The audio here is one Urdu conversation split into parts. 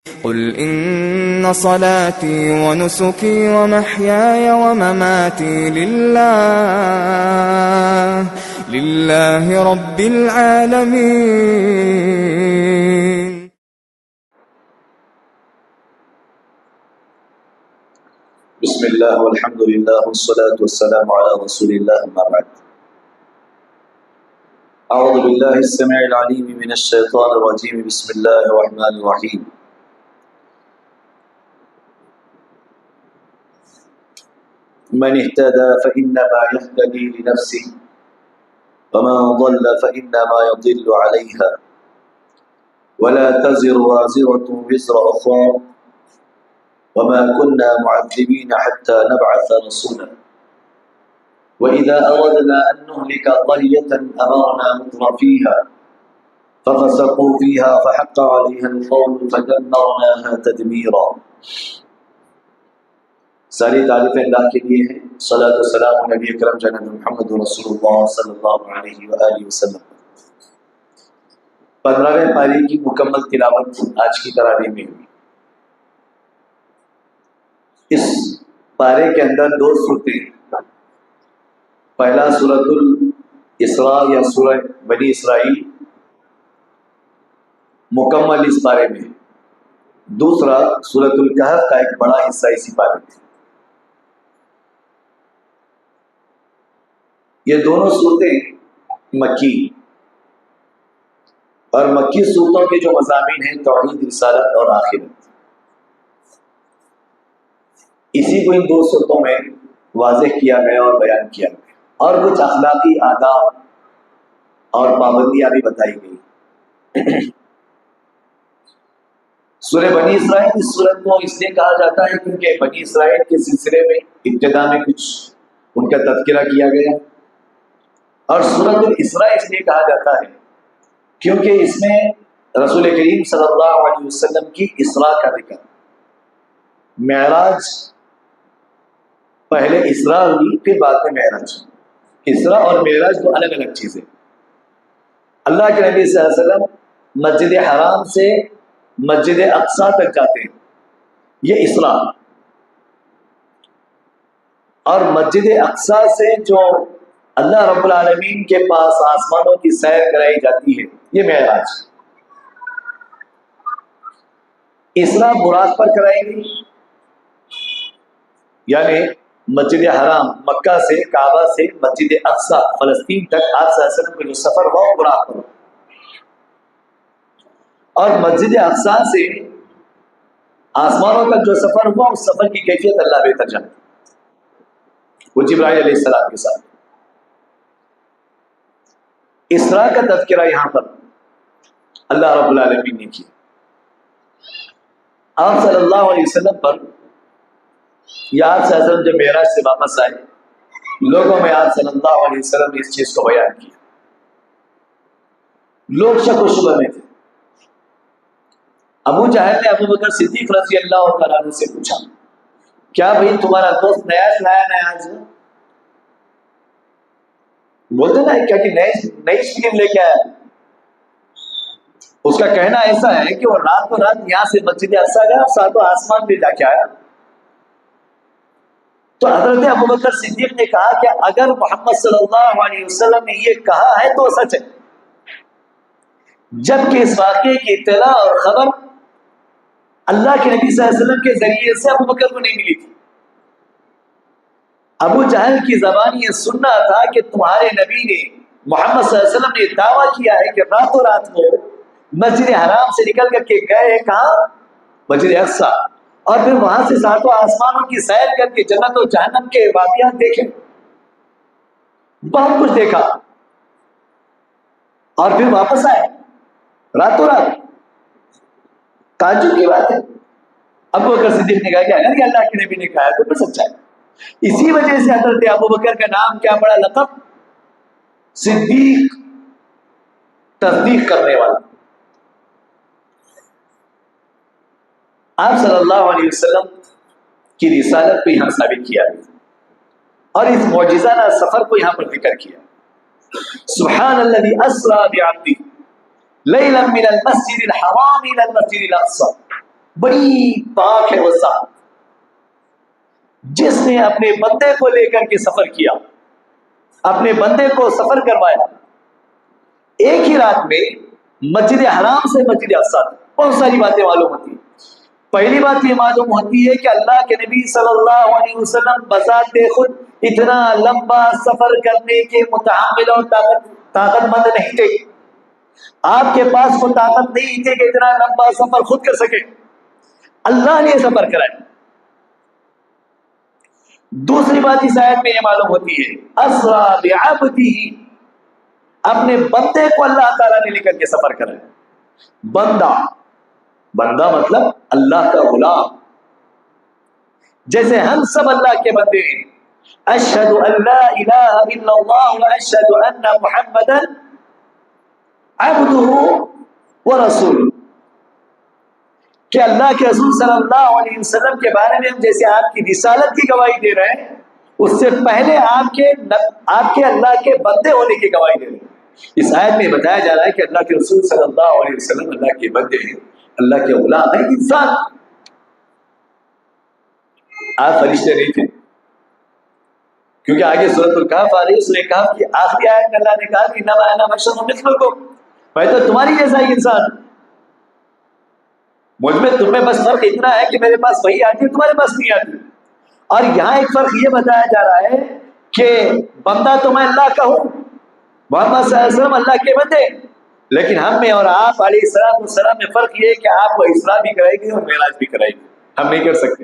قل إن صلاتي ونسكي ومحياي ومماتي لله رب العالمين. بسم الله والحمد لله والصلاة والسلام على رسول الله أما بعد. أعوذ بالله السميع العليم من الشيطان الرجيم. بسم الله الرحمن الرحيم. من اهتدى فإنما يهتدي لنفسه ومن ضل فإنما يضل عليها ولا تزر وازرة وزر أخرى وما كنا معذبين حتى نبعث رسولا وإذا أردنا أن نهلك قرية أمرنا مترفيها ففسقوا فيها فحق عليها القول فدمرناها تدميرا. ساری تعریفیں اللہ کے لیے ہیں. صلاۃ والسلام نبی اکرم جناب محمد رسول اللہ صلی اللہ علیہ وآلہ وسلم. 15ویں پاری کی مکمل تلاوت آج کی تراویح میں ہوئی. اس پارے کے اندر 2 سورتیں، پہلا سورۃ الاسراء یا سورہ بنی اسرائیل مکمل اس پارے میں، دوسرا سورۃ الکہف کا ایک بڑا حصہ اسی پارے میں. یہ دونوں صورتیں مکی اور مکی صورتوں کے جو مضامین ہیں توحید، رسالت اور آخرت، اسی کو ان 2 صورتوں میں واضح کیا گیا اور بیان کیا گیا، اور کچھ اخلاقی آداب اور پابندیاں بھی بتائی گئی. سورہ بنی اسرائیل اس سورت کو اس لیے کہا جاتا ہے کیونکہ بنی اسرائیل کے سلسلے میں ابتدا میں کچھ ان کا تذکرہ کیا گیا، اور سورۃ الاسراء اس لیے کہا جاتا ہے کیونکہ اس میں رسول کریم صلی اللہ علیہ وسلم کی اسراء کا ذکر. معراج پہلے اسراء ہوئی، پھر بعد میں معراج. اسراء اور معراج 2 الگ الگ چیزیں. اللہ کے نبی صلی اللہ علیہ وسلم مسجد حرام سے مسجد اقصیٰ تک جاتے ہیں، یہ اسراء. اور مسجد اقصیٰ سے جو اللہ رب العالمین کے پاس آسمانوں کی سیر کرائی جاتی ہے، یہ معراج. اسراء براق پر کرائی گئی، یعنی مسجد حرام مکہ سے، کعبہ سے مسجد اقصیٰ فلسطین تک آپ صلی اللہ علیہ وسلم کا جو سفر ہوا وہ براق پر. اور مسجد اقصیٰ سے آسمانوں تک جو سفر ہوا اس سفر کی کیفیت اللہ بہتر جانتا. وہ جبرائیل علیہ السلام کے ساتھ. اسراء کا تذکرہ یہاں پر اللہ رب العالمین نے کیا. آپ صلی اللہ علیہ وسلم پر یا آپ صلی اللہ علیہ وسلم جب معراج سے واپس آئے، لوگوں میں آپ صلی اللہ علیہ وسلم نے اس چیز کو بیان کیا. لوگ شک و شبہ میں تھے. ابو جہل نے ابو بکر صدیق رضی اللہ تعالیٰ عنہ سے پوچھا، کیا بھائی تمہارا دوست نیا آج؟ بولتے نا کیا کہ نئی فلم لے کے آیا. اس کا کہنا ایسا ہے کہ وہ راتوں رات یہاں سے مسجد اقصیٰ گیا، 7 آسمان پہ جا کے آیا. تو حضرت ابو بکر صدیق نے کہا کہ اگر محمد صلی اللہ علیہ وسلم نے یہ کہا ہے تو سچ ہے، جبکہ اس واقعے کی اطلاع اور خبر اللہ کے نبی صلی اللہ علیہ وسلم کے ذریعے سے ابو بکر کو نہیں ملی تھی. ابو جہل کی زبان یہ سننا تھا کہ تمہارے نبی نے محمد صلی اللہ علیہ وسلم نے دعویٰ کیا ہے کہ راتوں رات وہ مسجد حرام سے نکل کر کے گئے ہیں کہاں؟ مسجد اقصیٰ، اور پھر وہاں سے 7 آسمانوں کی سیر کر کے جنت و جہنم کے واقعات دیکھے، بہت کچھ دیکھا، اور پھر واپس آئے راتوں رات. تعجب کی بات ہے. ابو بکر صدیق نے کہا کہ اگر یہ اللہ کے نبی نے کہا ہے تو پھر سچا ہے. اسی وجہ سے حضرت ابو بکر کا نام کیا پڑا؟ لقب صدیق، تصدیق کرنے والا. آپ صلی اللہ علیہ وسلم کی رسالت کو یہاں ثابت کیا گیا اور اس معجزانہ سفر کو یہاں پر ذکر کیا. سبحان الذی اسری بعبدہ لیلا من المسجد الحرام الى المسجد الاقصى. بڑی پاک ہے وہ ذات جس نے اپنے بندے کو لے کر کے سفر کیا، اپنے بندے کو سفر کروایا ایک ہی رات میں مسجد حرام سے مسجد اقصی۔ بہت ساری باتیں معلوم ہوتی ہیں۔ پہلی بات یہ معلوم ہوتی ہے کہ اللہ کے نبی صلی اللہ علیہ وسلم بذات خود اتنا لمبا سفر کرنے کے متحمل اور طاقت مند نہیں تھے۔ آپ کے پاس وہ طاقت نہیں تھی کہ اتنا لمبا سفر خود کر سکے، اللہ نے سفر کرایا۔ دوسری بات اس آیت میں یہ معلوم ہوتی ہے اسرا بعبدہ، اپنے بندے کو اللہ تعالیٰ نے لے کر کے سفر کرایا۔ بندہ مطلب اللہ کا غلام، جیسے ہم سب اللہ کے بندے ہیں۔ اشہد ان لا الہ الا اللہ واشہد ان محمدا عبدہ ورسولہ، کہ اللہ کے رسول صلی اللہ علیہ وسلم کے بارے میں ہم جیسے آپ کی رسالت کی گواہی دے رہے ہیں، اس سے پہلے آپ کے اللہ کے بندے ہونے کی گواہی دے رہے ہیں۔ اس آیت میں بتایا جا رہا ہے کہ اللہ کے رسول صلی اللہ علیہ وسلم اللہ کے بندے ہیں، اللہ کے غلام ہیں، انسان۔ آپ فرشتے نہیں تھے، کیونکہ آگے سورۃ الکہف آ رہی ہے۔ سورۃ الکہف کی آخری آیت میں اللہ نے کہا کہ انما انا بشر مثلکم، میں تو تمہاری جیسا ہی انسان، مجھ میں تم میں بس فرق اتنا ہے کہ میرے پاس وہی آتی ہے، تمہارے پاس نہیں آتی۔ اور یہاں ایک فرق یہ بتایا جا رہا ہے کہ بندہ تو میں اللہ کا ہوں، محمد صلی اللہ علیہ وسلم اللہ کے بندے، لیکن ہم میں اور آپ علیہ السلام میں فرق یہ ہے کہ آپ کو اسراء بھی کرائے گی اور معراج بھی کرائے گی، ہم نہیں کر سکتے۔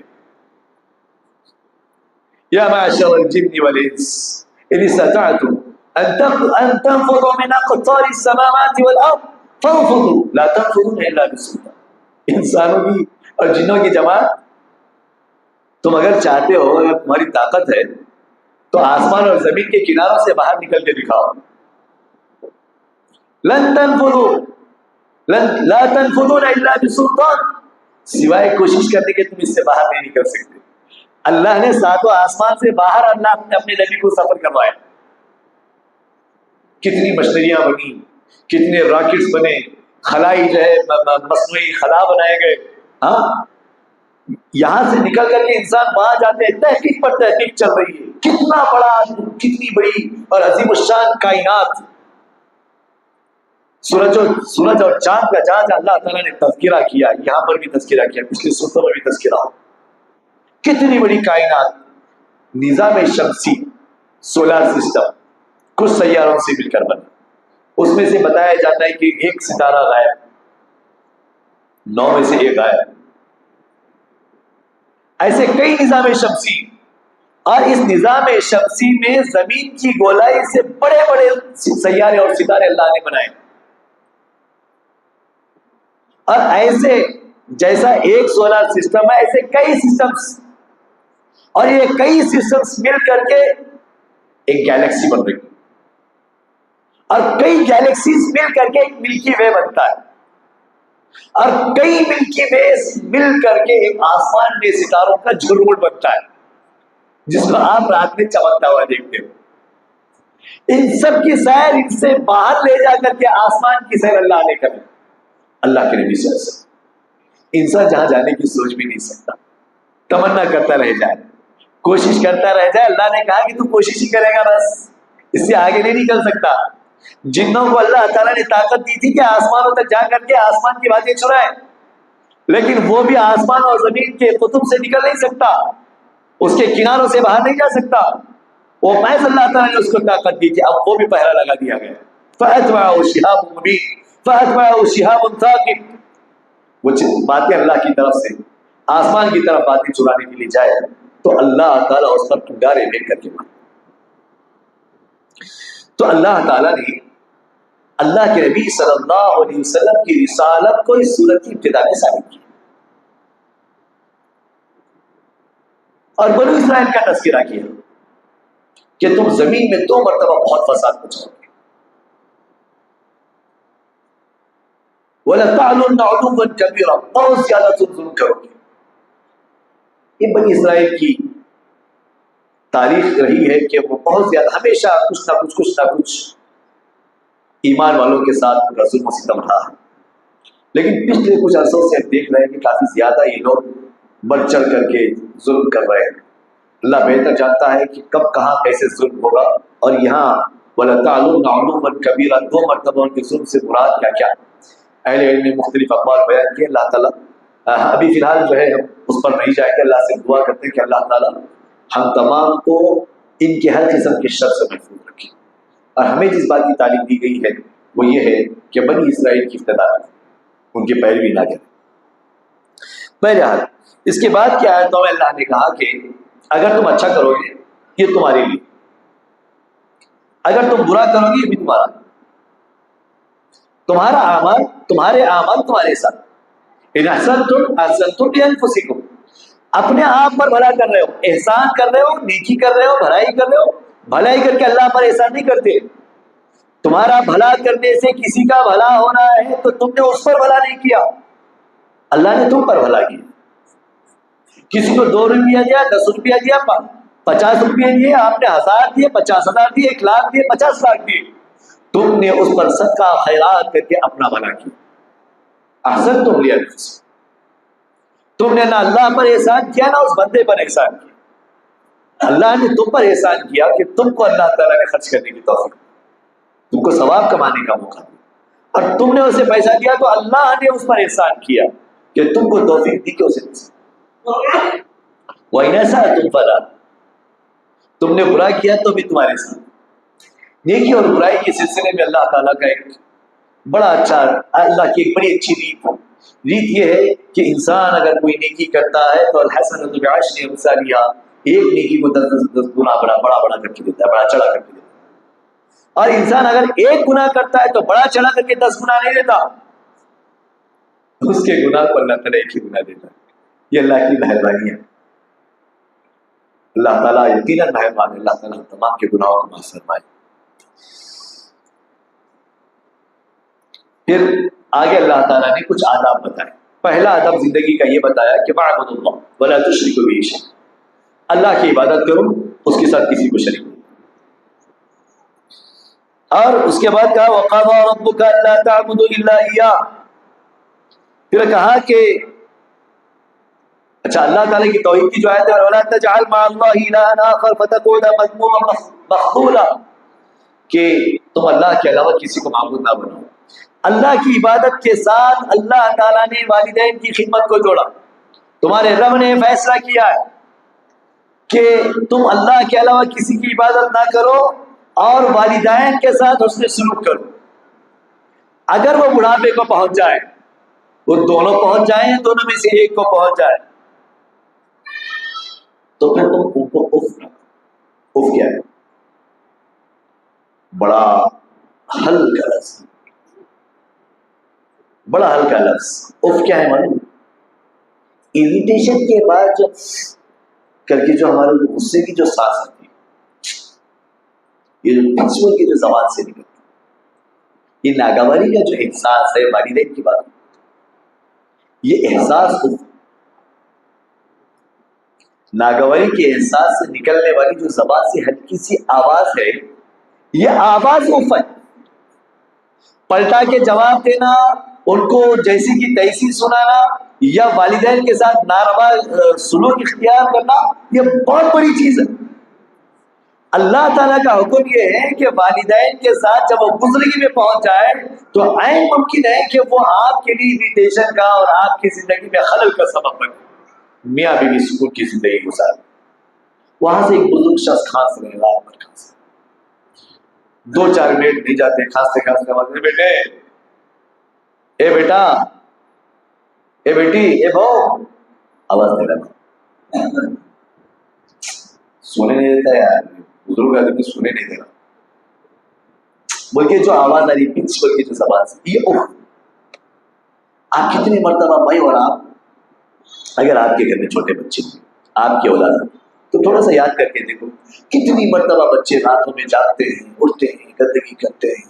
یا معشر الجن والانس ان استطعتم ان تنفذوا من اقطار السماوات والارض فانفذوا لا تنفذون الا بسلطان۔ انسانوں کی اور جنوں کی جماعت، تم اگر چاہتے ہو، اگر تمہاری طاقت ہے تو آسمان اور زمین کے کناروں سے باہر نکل کے دکھاؤ۔ لن تنفذوا لا تنفذون الا بسلطان، سوائے کوشش کرنے کے تم اس سے باہر نہیں نکل سکتے۔ اللہ نے ساتوں آسمان سے باہر اللہ نے اپنے نبی کو سفر کروایا، کتنی مشینریاں بنی، کتنے راکٹس بنے، خلائی جو ہے مصنوعی خلا بنائے گئے۔ ہاں، یہاں سے نکل کر کے انسان وہاں جاتے ہیں، تحقیق پر تحقیق چل رہی ہے، کتنا بڑا، کتنی بڑی اور عظیم الشان کائنات۔ سورج اور چاند کا جہاں جہاں اللہ تعالیٰ نے تذکرہ کیا، یہاں پر بھی تذکرہ کیا، پچھلی سورتوں میں بھی تذکرہ ہو، کتنی بڑی کائنات۔ نظام شمسی، سولار سسٹم کچھ سیاروں سے مل کر بنا، اس میں سے بتایا جاتا ہے کہ ایک ستارہ غائب، 9 میں سے ایک غائب، ایسے کئی نظام شمسی۔ اور اس نظام شمسی میں زمین کی گولائی سے بڑے بڑے سیارے اور ستارے اللہ نے بنائے، اور ایسے جیسا ایک سولار سسٹم ہے ایسے کئی سسٹمز، اور یہ کئی سسٹمز مل کر کے ایک گیلیکسی بن رہی ہے، اور کئی گیلیکسیز مل کر کے ایک ملکی وے بنتا ہے، اور کئی ملکی ویز مل کر کے ایک آسمان میں ستاروں کا جھرمٹ بنتا ہے، جس کو آپ رات میں چمکتا ہوا دیکھتے ہو۔ ان سب کی سیر، ان سے باہر لے جا کر کے آسمان کی سیر اللہ نے کری، اللہ کے نبی صلی اللہ علیہ وسلم۔ انسان جہاں جانے کی سوچ بھی نہیں سکتا، تمنا کرتا رہ جائے، کوشش کرتا رہ جائے۔ اللہ نے کہا کہ تو کوشش ہی کرے گا، بس اس سے آگے نہیں نکل سکتا۔ جنوں کو اللہ تعالیٰ نے طاقت دی تھی کہ آسمانوں تک جا کر کے آسمان کی باتیں چرائے، لیکن وہ بھی آسمان اور زمین کے قطب سے نکل نہیں سکتا، اس کے کناروں سے باہر نہیں جا سکتا۔ وہ محض اللہ تعالیٰ نے اس کو طاقت دی تھی، اب وہ بھی پہرا لگا دیا گیا۔ فَأَتْبَعَهُ شِهَابٌ مُبِينٌ فَأَتْبَعَهُ شِهَابٌ ثَاقِبٌ، وہ باتیں اللہ کی طرف سے آسمان کی طرف باتیں چرانے کے لیے جائے تو اللہ تعالیٰ اس پر انگارے لے کر کے مارے۔ تو اللہ تعالیٰ نے اللہ کے نبی صلی اللہ علیہ وسلم کی رسالت کو اس سورت کی ابتدا میں ثابت کیا، اور بنو اسرائیل کا تذکرہ کیا کہ تم زمین میں 2 مرتبہ بہت فساد مچاؤ گے، وَلَتَعْلُنَّ عُلُوًّا كَبِيرًا، بہت زیادہ تم ظلم کرو گے۔ یہ بنی اسرائیل کی تاریخ رہی ہے کہ وہ بہت زیادہ ہمیشہ کچھ نہ کچھ ایمان والوں کے ساتھ ظلم و ستم رہا ہے۔ لیکن پچھلے کچھ عرصوں سے دیکھ رہے ہیں کہ کافی زیادہ یہ لوگ بڑھ چڑھ کر کے ظلم کر رہے ہیں. اللہ بہتر جانتا ہے کہ کب کہاں کیسے ظلم ہوگا. اور یہاں وَلَتَعْلُنَّ عُلُوًّا كَبِيرًا 2 مرتبہ ان کے ظلم سے مراد کیا کیا. اہل علم نے مختلف اقوال بیان کیے. اللہ تعالیٰ ابھی فی الحال جو ہے ہم اس پر نہیں جائیں گے. اللہ سے دعا کرتے ہیں کہ اللہ تعالیٰ ہم تمام کو ان کے ہر قسم کے شر سے محفوظ رکھے. اور ہمیں جس بات کی تعلیم دی گئی ہے وہ یہ ہے کہ بنی اسرائیل کی ابتدا ان کی پیروی نہ کریں. بہرحال اس کے بعد کیا ہے تو اللہ نے کہا کہ اگر تم اچھا کرو گے یہ تمہارے لیے, اگر تم برا کرو گے یہ بھی تمہارے اعمال تمہارے ساتھ. ان احسنتم احسنتم لانفسکم, اپنے آپ پر بھلا کر رہے ہو, احسان کر رہے ہو, نیکی کر رہے ہو, بھلائی کر رہے ہو. بھلائی کر کے اللہ پر احسان نہیں کرتے. تمہارا بھلا کرنے سے کسی کا بھلا ہونا ہے تو تم نے اس پر بھلا نہیں کیا, اللہ نے تم پر بھلا کیا. کسی کو 2 روپیہ دیا, 10 روپیہ دیا, 50 روپیہ دیے, آپ نے 1000 دیے, 50,000 دیے, 1 لاکھ دیے, 50 لاکھ دیے, تم نے اس پر صدقہ خیرات کر کے اپنا بھلا کیا. احسنتم لانفسکم, تم نے نہ اللہ پر احسان کیا نہ اس بندے پر احسان کیا. اللہ نے تم پر احسان کیا کہ تم کو اللہ تعالیٰ نے خرچ کرنے کی توفیق, تم کو ثواب کمانے کا موقع دیا, اور تم نے اسے پیسہ دیا تو اللہ نے اس پر احسان کیا کہ تم کو توفیق دی کہ اسے وَإِنْ أَسَأْتُمْ فَلَا, تم نے برا کیا تو بھی تمہارے ساتھ. نیکی اور برائی کے سلسلے میں اللہ تعالیٰ کا ایک بڑا اچھا, اللہ کی ایک بڑی اچھی ریت یہ ہے کہ انسان اگر کوئی نیکی کرتا ہے تو الحسنۃ بعشر امثالها, ایک نیکی کو 10 گنا بڑا کر کے دیتا ہے, بڑا چڑھا کر کے دیتا ہے. اور انسان اگر ایک گناہ کرتا ہے تو بڑا چڑھا کر کے 10 گنا نہیں دیتا, اس کے گناہ کو اللہ تعالیٰ ایک ہی گناہ دیتا ہے. یہ اللہ کی مہربانی ہے. اللہ تعالیٰ یقیناً مہربان ہے. اللہ تعالیٰ تمام کے گناہوں کو معاف فرمائے. پھر آگے اللہ تعالیٰ نے کچھ آداب بتائے. پہلا ادب زندگی کا یہ بتایا کہ وَاعْبُدُوا اللَّهَ وَلَا تُشْرِكُوا بِهِ شَيْئًا, اللہ کی عبادت کرو, اس کے ساتھ کسی کو شریک نہیں. اور اس کے بعد کہا وَقَضَىٰ رَبُّكَ أَلَّا تَعْبُدُوا إِلَّا إِيَّاهُ, پھر کہا کہ اچھا اللہ تعالیٰ کی توحید کی جو آیت ہے وَلَا تَجْعَلْ مَعَ اللَّهِ إِلَٰهًا آخَرَ فَتَقْعُدَ مَذْمُومًا مَخْذُولًا, کہ تم اللہ کے علاوہ کسی کو معبود نہ بناؤ. اللہ کی عبادت کے ساتھ اللہ تعالیٰ نے والدین کی خدمت کو جوڑا. تمہارے رب نے فیصلہ کیا ہے کہ تم اللہ کے علاوہ کسی کی عبادت نہ کرو اور والدین کے ساتھ حسن سلوک کرو. اگر وہ بڑھاپے کو پہنچ جائے, وہ دونوں پہنچ جائیں, دونوں میں سے ایک کو پہنچ جائے, تو پھر تم ان کو اف نہ کرو. اف کیا ہے؟ بڑا ہلکا لفظ, بڑا ہلکا لفظ. اف کیا ہے معلوم؟ اریٹیشن کے بعد جو کر کے جو ہمارے غصے کی جو سانس آتی ہے, یہ جو پچھوے کی جو زبان سے نکلتی ہے, یہ ناگواری کا جو احساس ہے والدین کی بات, یہ احساس ناگواری کے احساس سے نکلنے والی جو زبان سے ہلکی سی آواز ہے, یہ آواز اف ہے. پلٹا کے جواب دینا, ان کو جیسی کی تیسی سنانا, یا والدین کے ساتھ ناروا سلوک اختیار کرنا, یہ بہت بڑی چیز ہے. اللہ تعالیٰ کا حکم یہ ہے کہ والدین کے ساتھ جب وہ بزرگی میں پہنچ جائے تو عین ممکن ہے کہ وہ آپ کے لیے اریٹیشن کا اور آپ کی زندگی میں خلل کا سبب بنے. میاں بیوی سکون کی زندگی گزار. وہاں سے ایک بزرگ شخص کھانس رہے, رات بھر کھانس, 2-4 منٹ نہیں جاتے کھانستے کھانستے آواز, بیٹے, اے بیٹا, اے بیٹی, اے بہو, آواز دے رہا, سونے نہیں دیتا یار, بزرگ آدمی سونے نہیں دینا. بول کے جو آواز آ رہی پچ بول کے جو زبان سے, یہ اوہ. آپ کتنی مرتبہ بھائی, اور آپ اگر آپ کے گھر میں چھوٹے بچے ہیں, آپ کی اولاد ہیں, تو تھوڑا سا یاد کر کے دیکھو کتنی مرتبہ بچے راتوں میں جاگتے ہیں, اٹھتے ہیں, گندگی کرتے ہیں.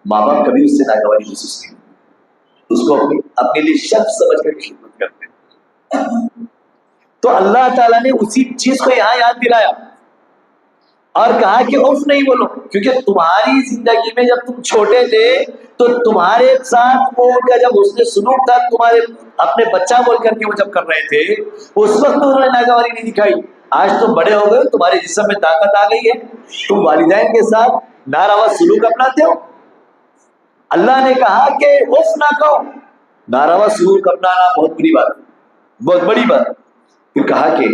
ماں باپ کبھی اس سے ناگواری محسوس نہیں, اس کو اپنے لیے شرف سمجھ کر خدمت کرتے ہیں. تو اللہ تعالیٰ نے اسی چیز کو یہاں یاد دلایا اور کہا کہ اف نہیں بولو، کیونکہ تمہاری زندگی میں جب تم چھوٹے تھے تو تمہارے ساتھ وہ ان کا جب حسن سلوک تھا، تمہارے اپنے بچہ بول کر کے وہ جب کر رہے تھے اس وقت انہوں نے ناگواری نہیں دکھائی. آج تم بڑے ہو گئے، تمہارے جسم میں طاقت آ گئی ہے، تم والدین کے ساتھ ناروا سلوک اپناتے ہو. اللہ نے کہا کہ اف نہ کہو. ناروا سلوک اپنانا بہت بڑی بات، بہت بڑی بات. پھر کہا کہ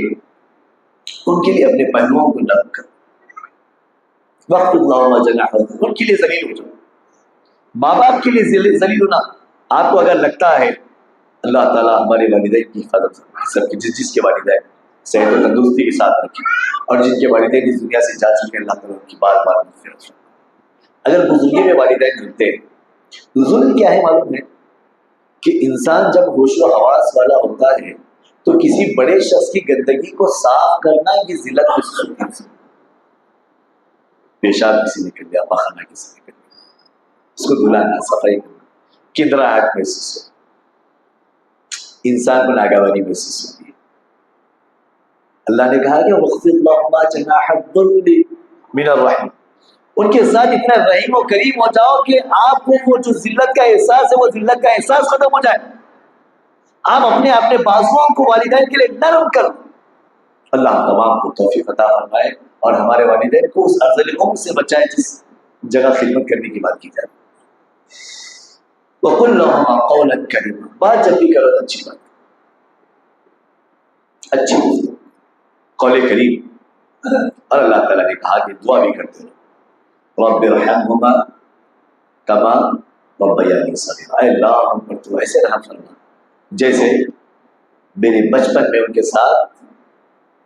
ان کے لیے اپنے پہلوؤں کو نرم کرو، وقت اللہ جناح، ان کے لیے ذلیل ہو جاؤ. ماں باپ کے لیے ذلیل ہونا، آپ کو اگر لگتا ہے اللہ تعالیٰ ہمارے والدین کی حفاظت فرمائے، سب کی جس کے والدین صحت و تندرستی کے ساتھ رکھے، اور جن کے والدین اس دنیا سے جا چکے اللہ تعالیٰ کی بار بار مغفرت فرمائے. اگر بزرگی میں والدین ظلمتے ہیں، ظلم کیا ہے معلوم ہے؟ کہ انسان جب ہوش و حواس والا ہوتا ہے تو کسی بڑے شخص کی گندگی کو صاف کرنا یہ ذلت محسوس ہوتی ہے. پیشاب کسی نے کر دیا، پخانہ کسی نے کر دیا، اس کو دھلانا، صفائی کرنا، کدراہٹ محسوس ہو، انسان کو ناگواری محسوس ہوتی ہے. اللہ نے کہا کہ وَخْفِضْ لَهُمَا جَنَاحَ الذُّلِّ مِنَ الرَّحْمَةِ، ان کے ساتھ اتنا رحیم و کریم ہو جاؤ کہ آپ کو وہ جو ذلت کا احساس ہے وہ ذلت کا احساس ختم ہو جائے. آپ اپنے بازوؤں کو والدین کے لیے نرم کرو. اللہ تمام کو توفیق عطا فرمائے اور ہمارے والدین کو اس ارذل عمر سے بچائے جس جگہ خدمت کرنے کی بات کی جائے. وَقُلْ لَهُمَا قَوْلًا كَرِيمًا، بات جب بھی کرو اچھی بات، اچھی بات، قول کریم. اور اللہ تعالیٰ نے کہا کہ دعا بھی کرتے رہو، رب ارحمہما کما ربیانی صغیرا، اے اللہ ان پر تو ایسے رحم فرما جیسے میرے بچپن میں ان کے ساتھ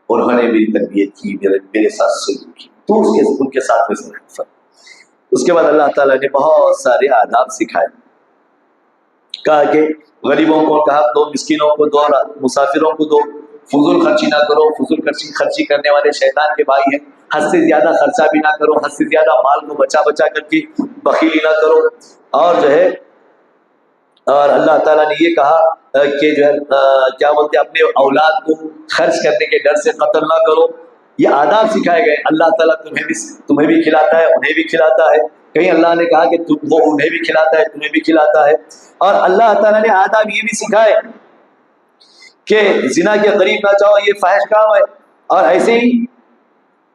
انہوں نے میری تربیت کی، میرے ساتھ سلوک کی، تو ان کے ساتھ ویسے رحم فرما. اس کے بعد اللہ تعالیٰ نے بہت سارے آداب سکھائے. کہا کہ غریبوں کو کہا دو، مسکینوں کو دو، مسافروں کو دو، فضول خرچی نہ کرو، فضول خرچی کرنے والے شیطان کے بھائی ہیں. حد سے زیادہ خرچہ بھی نہ کرو، حد سے زیادہ مال کو بچا کر کے بخیلی نہ کرو. اور جو ہے اور اللہ تعالیٰ نے یہ کہا کہ جو ہے کیا بولتے ہیں، اپنے اولاد کو خرچ کرنے کے ڈر سے قتل نہ کرو. یہ آداب سکھائے گئے. اللہ تعالیٰ تمہیں بھی کھلاتا ہے، انہیں بھی کھلاتا ہے. کہیں اللہ نے کہا کہ وہ انہیں بھی کھلاتا ہے، تمہیں بھی کھلاتا ہے. اور اللہ تعالیٰ نے آداب یہ بھی سکھائے کہ زنا کے قریب نہ جاؤ، یہ فحش کام ہے. اور ایسے ہی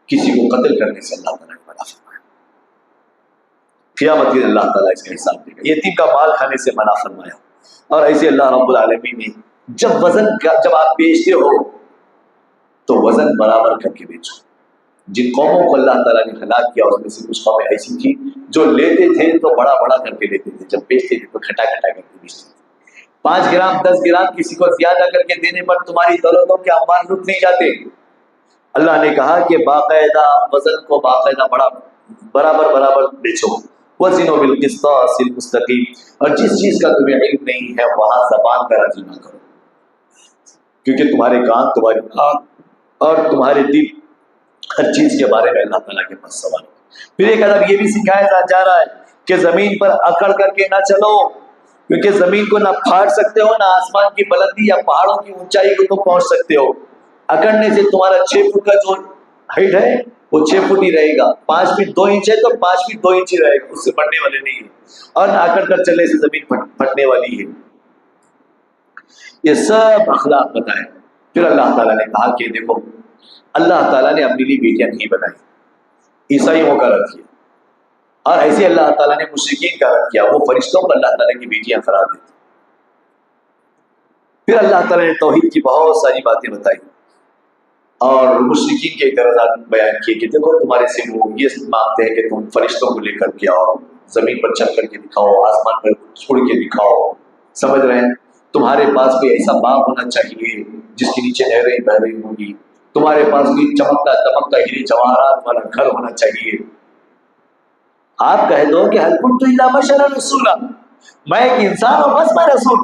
کسی کو قتل کرنے سے اللہ تعالیٰ نے منع فرمایا. قیامت کے اللہ تعالیٰ اس کا حساب دے گا. یتیم کا مال کھانے سے منع فرمایا. اور ایسے اللہ رب العالمین نے جب آپ بیچتے ہو تو وزن برابر کر کے بیچو. جن قوموں کو اللہ تعالیٰ نے ہلاک کیا اس میں سے کچھ قومیں ایسی تھی جو لیتے تھے تو بڑا بڑا کر کے لیتے تھے، جب بیچتے تھے تو کھٹا کھٹا کر کے بیچتے تھے. 5 گرام 10 گرام کسی کو زیادہ کر کے دینے پر تمہاری دولتوں کے اموال رک نہیں جاتے. اللہ نے کہا کہ باقاعدہ وزن کو باقاعدہ برابر بیچو. وزنوا بالقسطاس المستقیم، اور جس چیز کا تمہیں علم نہیں ہے وہاں زبان کا راضی نہ کرو، کیونکہ تمہارے کان، تمہاری آنکھ اور تمہارے دل ہر چیز کے بارے میں اللہ تعالیٰ کے پاس سوال ہے. پھر ایک ادب یہ بھی سکھایا جا رہا ہے کہ زمین پر اکڑ کر کے نہ چلو، کیونکہ زمین کو نہ پھاڑ سکتے ہو، نہ آسمان کی بلندی یا پہاڑوں کی اونچائی کو تم پہنچ سکتے ہو. اکڑنے سے تمہارا 6 فٹ کا جو ہائٹ ہے وہ 6 فٹ ہی رہے گا. 5 فٹ 2 انچ ہے تو 5 فٹ 2 انچ ہی رہے گا، اس سے بڑھنے والے نہیں ہے. اور نہ اکڑ کر چلنے سے زمین پھٹنے والی ہے. یہ سب اخلاق بتائے. پھر اللہ تعالیٰ نے کہا کہ دیکھو اللہ تعالیٰ نے اپنے لیے بیٹیاں نہیں بنائی، عیسائیوں کا رد کیا. اور ایسے اللہ تعالیٰ نے مشرکین کا رد کیا، وہ فرشتوں کو اللہ تعالیٰ کی بیٹیاں قرار دیتے. پھر اللہ تعالیٰ نے توحید کی بہت ساری باتیں بتائی اور مشرکین کے اعتراضات بیان کیے کہ دیکھو تمہارے سے وہ یہ مانگتے ہیں کہ تم فرشتوں کو لے کر کے آؤ، زمین پر چل کر کے دکھاؤ، آسمان پر چھوڑ کے دکھاؤ. سمجھ رہے ہیں؟ تمہارے پاس کوئی ایسا باغ ہونا چاہیے جس کے نیچے نہریں بہ رہی ہوں گی، تمہارے پاس کوئی چمکتا دمکتا ہیرے جواہرات والا گھر ہونا چاہیے. آپ کہہ دو کہ هل كنت الا بشرا رسولا، میں ایک انسان ہوں بس میں رسول.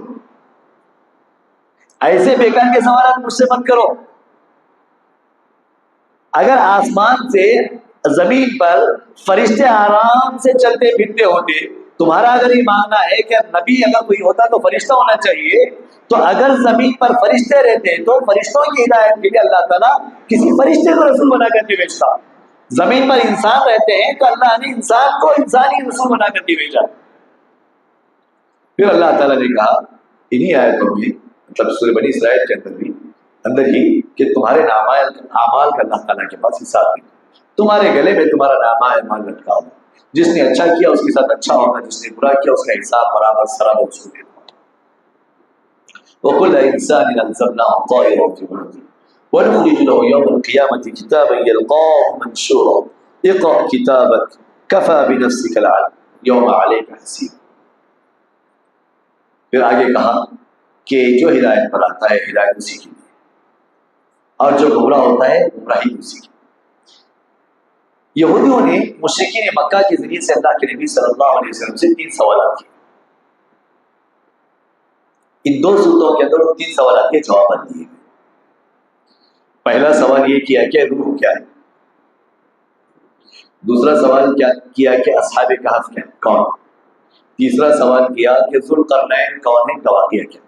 ایسے بیکار کے سوالات مجھ سے مت کرو. اگر آسمان سے زمین پر فرشتے آرام سے چلتے پھرتے ہوتے، تمہارا اگر یہ ماننا ہے کہ نبی اگر کوئی ہوتا تو فرشتہ ہونا چاہیے، تو اگر زمین پر فرشتے رہتے تو فرشتوں کی ہدایت کے لیے اللہ تعالیٰ کسی فرشتے کو رسول بنا کر کے بھیجتا. زمین پر انسان رہتے ہیں تو اللہ نے انسان کو انسانی رسول بنا کر کے بھیجا. پھر اللہ تعالیٰ نے کہا انہی آیتوں میں مطلب سورہ بنی اسرائیل کے اندر ہی کہ تمہارے اعمال کا اللہ تعالیٰ کے پاس حساب نہیں. تمہارے گلے میں تمہارا نامہ اعمال لٹکا ہوگا. جس نے اچھا کیا اس کے ساتھ اچھا ہوگا, جس نے برا کیا اس کا حساب برابر سرابر اس کو دینا. وَكُلَّ إِنسَانٍ أَلْزَمْنَاهُ طَائِرَهُ فِي عُنُقِهِ وَنُخْرِجُ لَهُ يَوْمَ الْقِيَامَةِ كِتَابًا يَلْقَاهُ مَنشُورًا اقْرَأْ كِتَابَكَ كَفَى بِنَفْسِكَ الْيَوْمَ عَلَيْكَ حَسِيبًا. پھر آگے کہا کہ جو ہدایت پر آتا ہے ہدایت اسی کی ہے, اور جو گمراہ ہوتا ہے گمراہی اسی کی. یہودیوں نے مشرکین مکہ کے ذریعے سے اللہ کے نبی صلی اللہ علیہ وسلم سے 3 سوالات کیے. ان 2 صورتوں کے اندر 3 سوالات کے جواب دیے. پہلا سوال یہ کیا کہ روح کیا ہے. دوسرا سوال کیا کہ اصحاب کہف کیا کون. تیسرا سوال کیا کہ ذوالقرنین کون ہے, کا واقعہ کیا.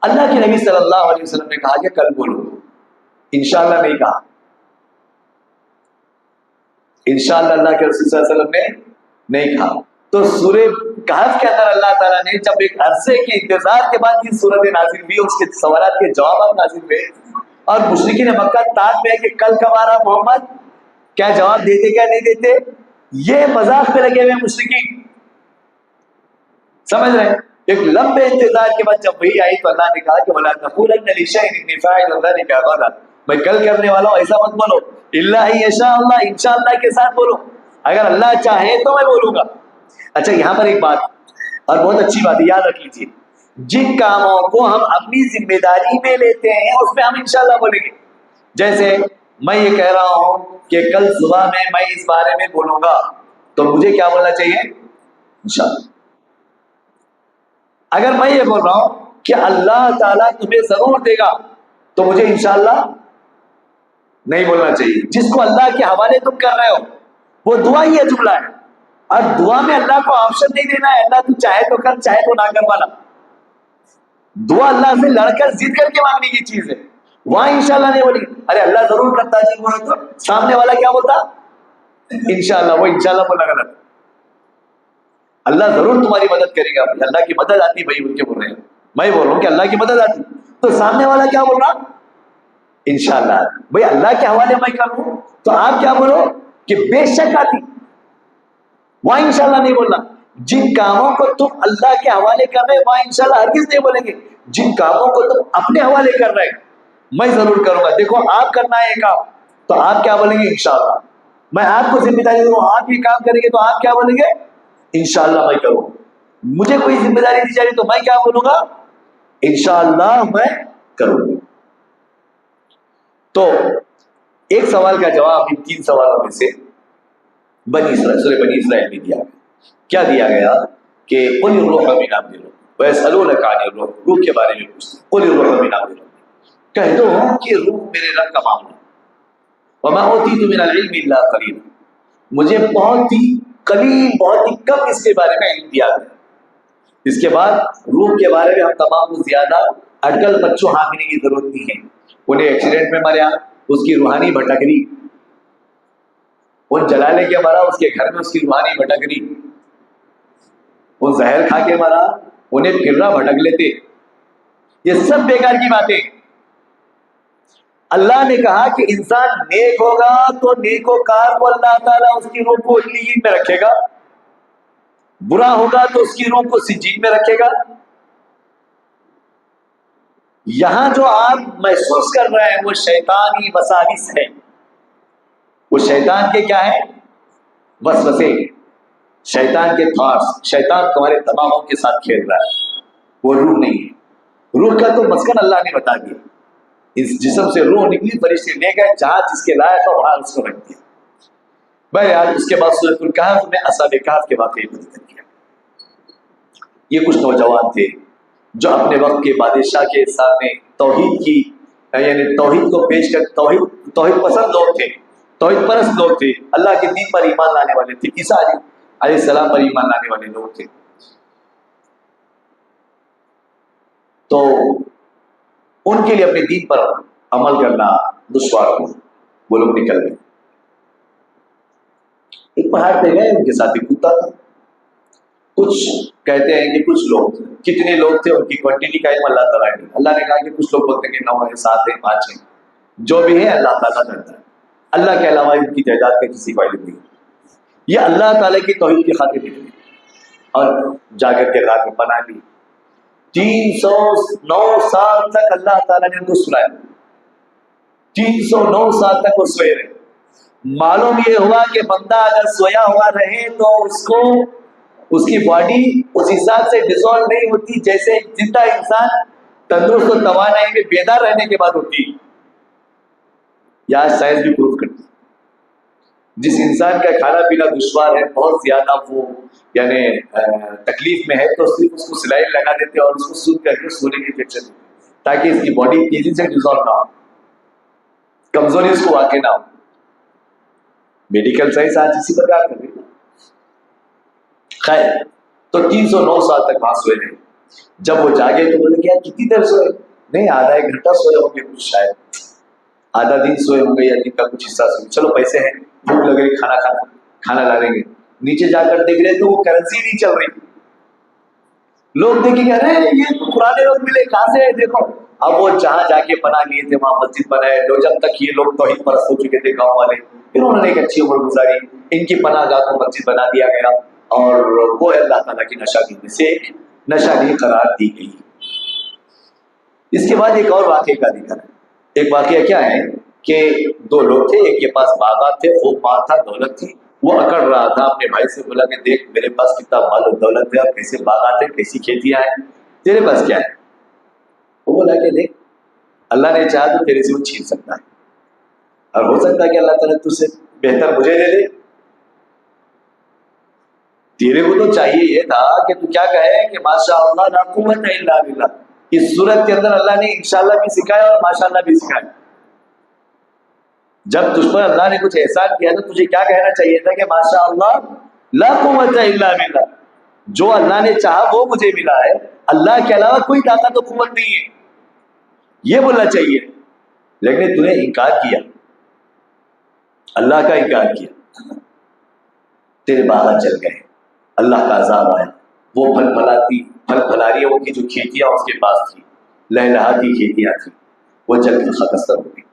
اللہ کے نبی صلی اللہ علیہ وسلم نے کہا کہ کل بولو. انشاءاللہ نہیں کہا. انشاءاللہ اللہ کے رسول صلی اللہ علیہ وسلم نے نہیں کہا. تو سورہ کہف کے اندر اللہ تعالیٰ نے جب ایک عرصے کے انتظار کے بعد یہ سورت نازل ہوئی, اس کے سوالات کے جوابات نازل ہوئے, اور مشرکین مکہ تاج میں ہے کہ کل کب آ رہا محمد, کیا جواب دیتے کیا نہیں دیتے. یہ مذاق پہ لگے ہوئے مشرکین, سمجھ رہے ہیں. ایک لمبے انتظار کے بعد جب وہی آئی تو اللہ نے کہا کہ وَلَا تَقُولَنَّ لِشَيْءٍ إِنِّي فَاعِلٌ ذَلِكَ غَدًا, میں کل کرنے والا ہوں ایسا مت بولو. اِلَّا أَن يَشَاءَ اللَّهُ, انشاءاللہ کے ساتھ بولو, اگر اللہ چاہے تو میں بولوں گا. اچھا یہاں پر ایک بات اور بہت اچھی بات ہے, یاد رکھ لیجیے. جن کاموں کو ہم اپنی ذمہ داری میں لیتے ہیں اس پہ ہم انشاءاللہ بولیں گے. جیسے میں یہ کہہ رہا ہوں کہ کل صبح میں اس بارے میں بولوں گا, تو مجھے کیا بولنا چاہیے, انشاءاللہ. اگر میں یہ بول رہا ہوں کہ اللہ تعالیٰ تمہیں ضرور دے گا, تو مجھے انشاءاللہ نہیں بولنا چاہیے. جس کو اللہ کے حوالے تم کر رہے ہو وہ دعا ہی ہے, جملہ ہے. اور دعا میں اللہ کو آپشن نہیں دینا ہے, اللہ تو چاہے تو کر چاہے تو نہ کر والا. دعا اللہ سے لڑ کر ضد کر کے مانگنے کی چیز ہے. وہاں انشاءاللہ نہیں بولی, ارے اللہ ضرور کرتا جی بولے تو سامنے والا کیا بولتا انشاءاللہ. وہ انشاءاللہ بولنا غلط. اللہ ضرور تمہاری مدد کرے گا. اللہ کی مدد آتی بھائی بول کے بول رہے ہیں, میں بول رہا ہوں کہ اللہ کی مدد آتی, تو سامنے والا کیا بول رہا انشاءاللہ. بھائی اللہ کے حوالے میں کروں تو آپ کیا بولو کہ بے شک آتی. وہاں انشاءاللہ نہیں بولنا. جن کاموں کو تم اللہ کے حوالے کر رہے وہاں انشاءاللہ ہرگز نہیں بولیں گے. جن کاموں کو تم اپنے حوالے کر رہے میں ضرور کروں گا. دیکھو آپ کرنا ہے کام تو آپ کیا بولیں گے انشاءاللہ. میں آپ کو ذمہ داری دوں, آپ یہ کام کریں گے تو آپ کیا بولیں گے انشاءاللہ میں کروں. مجھے کوئی ذمہ داری دی جا رہی تو میں کیا بولوں گا انشاءاللہ میں کروں گا. تو ایک سوال کا جواب ان 3 سوالوں میں سے سورہ بنی اسرائیل میں دیا گیا. کیا دیا گیا کہ قل الروح من امر ربی ویسألونک عن الروح, روح کے بارے میں پوچھتے ہیں. قل الروح من امر ربی, کہہ دو کہ روح میرے رب کا معاملہ. وما اوتیت من العلم الا قلیلا, مجھے بہت ہی قلیل بہت ہی کم اس کے بارے میں علم دیا گیا. اس کے بعد روح کے بارے میں ہم تمام کو زیادہ اٹکل بچوں ہانکنے کی ضرورت نہیں ہے. انہیں ایکسیڈنٹ میں مریا, اس کی روحانی بھٹک رہی, وہ جلالے کے مرا, اس کے گھر میں اس کی روحانی بھٹک رہی, وہ زہر کھا کے مرا, انہیں پھرنا بھٹک لیتے. یہ سب بیکار کی باتیں. اللہ نے کہا کہ انسان نیک ہوگا تو نیکوکار کو اللہ تعالیٰ اس کی روح کو علیین میں رکھے گا, برا ہوگا تو اس کی روح کو سجین میں رکھے گا. یہاں جو آپ محسوس کر رہے ہیں وہ شیطانی وساوس ہے. وہ شیطان کے کیا ہے وسوسے, شیطان کے تھاٹس. شیطان تمہارے دماغوں کے ساتھ کھیل رہا ہے, وہ روح نہیں ہے. روح کا تو مسکن اللہ نے بتا دیا. اس جسم سے روح نکلی, فرشتے لے گئے, جہاں جس کے لائق ہو وہاں اس کو رکھ دیا. بہرحال اس کے بعد سورۃ الکہف میں اصحاب کہف کے واقعے کو ذکر کیا. یہ کچھ نوجوان تھے جو اپنے وقت کے بادشاہ کے سامنے توحید کی یعنی توحید کو پیش کر توحید پسند لوگ تھے, توحید پرست لوگ تھے, اللہ کے دین پر ایمان لانے والے تھے, عیسیٰ علیہ السلام پر ایمان لانے والے لوگ تھے. تو ان کے لیے اپنے دین پر عمل کرنا دشوار ہوا. وہ لوگ نکل گئے. ایک پہاڑ پہ گئے، ان کے ساتھ ایک کتا تھا. کچھ کہتے ہیں کہ کچھ لوگ تھے. کتنے لوگ تھے ان کی کوانٹٹی کا علم اللہ تعالیٰ نے. اللہ نے کہا کہ کچھ لوگ بولتے ہیں کہ 9 ہے، 7 ہے، 5 ہے. جو بھی ہے اللہ تعالیٰ کرتا ہے. اللہ کے علاوہ ان کی تعداد کا کسی کو علم نہیں. یہ اللہ تعالیٰ کی توحید کی خاطر نکلی اور جا کر کے رات میں پناہ لی. 309 سال تک اللہ تعالیٰ نے ان کو سلایا. 309 سال تک وہ سوئے رہے. معلوم یہ ہوا کہ بندہ اگر سویا ہوا رہے تو اس کو اس کی باڈی اس حساب سے ڈیزالو نہیں ہوتی جیسے زندہ انسان تندرست و توانائی میں بیدار رہنے کے بعد ہوتی. یا سائنس بھی پروف کرتی. جس انسان کا کھانا پینا دشوار ہے، بہت زیادہ وہ یعنی تکلیف میں ہے، تو صرف اس کو سلائن لگا دیتے اور اس کو سوت کر کے سونے کی انفیکشن تاکہ اس کی باڈی تیزی سے ڈیزالو نہ ہو، کمزوری اس کو واقع نہ ہو. میڈیکل سائنس آج اسی پرکار کر رہی ہے. خیر، تو 309 سال تک وہاں سوئے رہے. جب وہ جاگے تو بولے کیا کتنی دیر سوئے؟ نہیں، آدھا 1 گھنٹہ سوئے ہوں گے، کچھ شاید آدھا دن سوئے ہوں گے یا دن کا کچھ حصہ سوئے. چلو پیسے ہیں، بھوک لگ رہی، کھانا لا لیں گے. نیچے جا کر دیکھ رہے تو وہ کرنسی نہیں چل رہی. لوگ دیکھیں گے ارے یہ تو پرانے لوگ ملے، کہاں سے ہے دیکھو. اب وہ جہاں جا کے پناہ لیے تھے وہاں مسجد بنائے. جب تک یہ لوگ توحید پرست ہو چکے تھے گاؤں والے، پھر انہوں نے ایک اچھی عمر گزاری، ان کی پناہ گاہ کو مسجد بنا دیا گیا اور وہ اللہ تعالیٰ کی نشانی میں سے ایک نشانی قرار دی گئی. اس کے بعد ایک اور واقعے کا ذکر ہے. ایک واقعہ کیا ہے کہ 2 لوگ تھے، ایک کے پاس باغات تھے، خوب مال تھا، دولت تھی. وہ اکڑ رہا تھا، اپنے بھائی سے بولا کہ دیکھ میرے پاس کتنا مال و دولت ہے اور کیسے باغات ہیں، کیسی کھیتیاں ہیں، تیرے پاس کیا ہے؟ وہ بولا کہ دیکھ اللہ نے چاہا تو تیرے سے وہ چھین سکتا ہے اور ہو سکتا ہے کہ اللہ تعالیٰ تجھ سے بہتر مجھے دے دے. تیرے کو تو چاہیے یہ تھا کہ تو کیا کہے کہ ماشاء اللہ لا قوت الا باللہ. اس صورت کے اندر اللہ نے انشاءاللہ بھی سکھایا اور ماشاءاللہ بھی سکھایا. جب تجھ پر اللہ نے کچھ احسان کیا تو تجھے کیا کہنا چاہیے تھا کہ ماشاء اللہ لا قوت الا باللہ. جو اللہ نے چاہا وہ مجھے ملا ہے، اللہ کے علاوہ کوئی طاقت و قوت نہیں ہے، یہ بولنا چاہیے. لیکن تو نے انکار کیا، اللہ کا انکار کیا، تیرے باغات جل گئے، اللہ کا عذاب آیا. وہ پھل پھلاریوں کی جو کھیتیاں اس کے پاس تھی، لہلہاتی کھیتیاں تھیں، وہ جل کر خاکستر ہو گئی.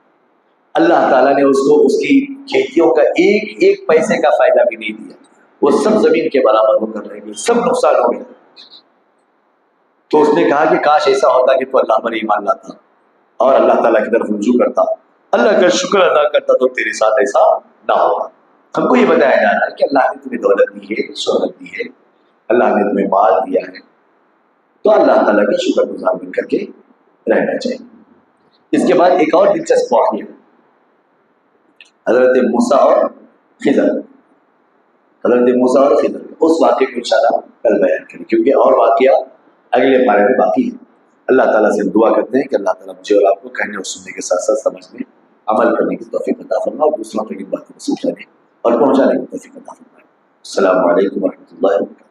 اللہ تعالیٰ نے اس کو اس کی کھیتیوں کا ایک ایک پیسے کا فائدہ بھی نہیں دیا. وہ سب زمین کے برابر ہو کر رہ گئی، سب نقصان ہو گیا. تو اس نے کہا کہ کاش ایسا ہوتا کہ تو اللہ پر ایمان لاتا اور اللہ تعالیٰ کی طرف رجوع کرتا، اللہ کا شکر ادا کرتا، تو تیرے ساتھ ایسا نہ ہوگا. ہم کو یہ بتایا جا رہا ہے کہ اللہ نے تمہیں دولت دی ہے، شہرت دی ہے، اللہ نے تمہیں مال دیا ہے، تو اللہ تعالیٰ کا شکر گزار بن کر کے رہنا چاہیے. اس کے بعد ایک اور دلچسپ واقعہ، حضرت موسیٰ اور خضر. حضرت موسیٰ اور خضر اس واقعے کو انشاءاللہ کل بیان کریں، کیونکہ اور واقعہ اگلے پارے میں باقی ہے. اللہ تعالیٰ سے دعا کرتے ہیں کہ اللہ تعالیٰ مجھے اور آپ کو کہنے اور سننے کے ساتھ ساتھ سمجھنے، عمل کرنے کی توفیق عطا فرمائے اور دوسروں تک ان باتوں کو سمجھانے اور پہنچانے کی توفیق عطا فرمائے. السلام علیکم ورحمۃ اللہ وبرکاتہ.